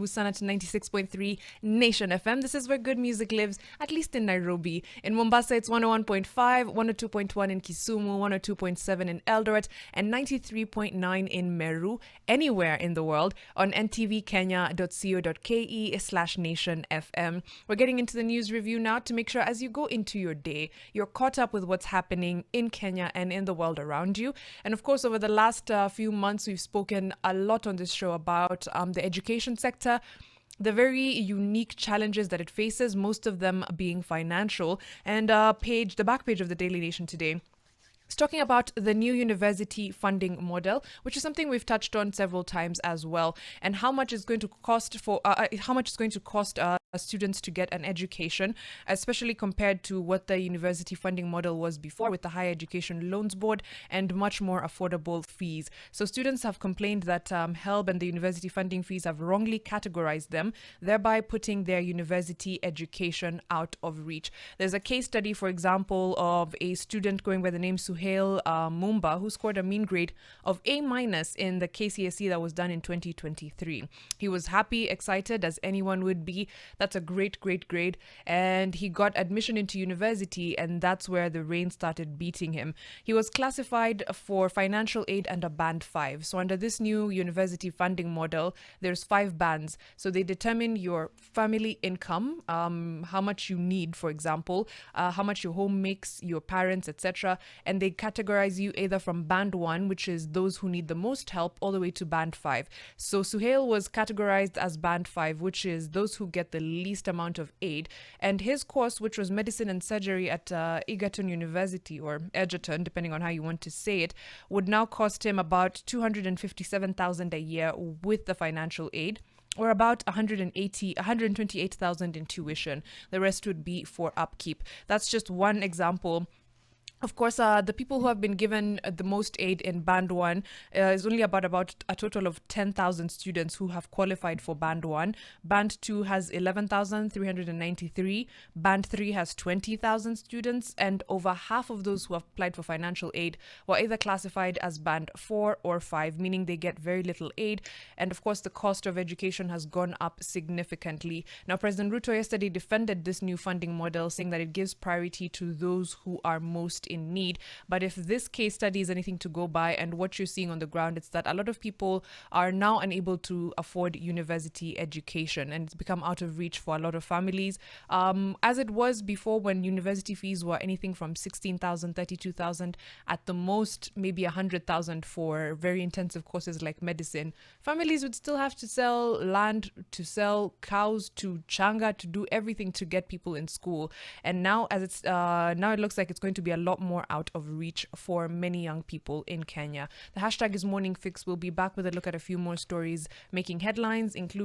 Sana to 96.3 Nation FM. This is where good music lives, at least in Nairobi. In Mombasa, it's 101.5, 102.1 in Kisumu, 102.7 in Eldoret, and 93.9 in Meru, anywhere in the world, on ntvkenya.co.ke/Nation FM. We're getting into the news review now to make sure as you go into your day, you're caught up with what's happening in Kenya and in the world around you. And of course, over the last few months, we've spoken a lot on this show about the education sector, the very unique challenges that it faces, most of them being financial. And the back page of the Daily Nation today, it's talking about the new university funding model, which is something we've touched on several times as well, and how much it's going to cost students to get an education, especially compared to what the university funding model was before, with the Higher Education Loans Board and much more affordable fees. So students have complained that Helb and the university funding fees have wrongly categorized them, thereby putting their university education out of reach. There's a case study, for example, of a student going by the name Suhail Mumba, who scored a mean grade of A- in the KCSE that was done in 2023. He was happy, excited, as anyone would be. That's a great, great grade. And he got admission into university, and that's where the rain started beating him. He was classified for financial aid under Band 5. So under this new university funding model, there's 5 bands. So they determine your family income, how much you need, for example, how much your home makes, your parents, etc. And they categorize you either from Band 1, which is those who need the most help, all the way to Band 5. So Suhail was categorized as Band 5, which is those who get the least amount of aid. And his course, which was medicine and surgery at Egerton University, or Egerton, depending on how you want to say it, would now cost him about 257,000 a year with the financial aid, or about 128,000 in tuition. The rest would be for upkeep. That's just one example. Of course, the people who have been given the most aid in Band 1 is only about a total of 10,000 students who have qualified for Band 1. Band 2 has 11,393. Band 3 has 20,000 students, and over half of those who have applied for financial aid were either classified as Band 4 or 5, meaning they get very little aid. And of course, the cost of education has gone up significantly. Now, President Ruto yesterday defended this new funding model, saying that it gives priority to those who are most in need. But if this case study is anything to go by, and what you're seeing on the ground, it's that a lot of people are now unable to afford university education, and it's become out of reach for a lot of families, as it was before, when university fees were anything from 16,000, 32,000, at the most maybe 100,000 for very intensive courses like medicine. Families would still have to sell land, to sell cows, to changa, to do everything to get people in school. And now, now it looks like it's going to be a lot more out of reach for many young people in Kenya. The hashtag is Morning Fix. We'll be back with a look at a few more stories making headlines, including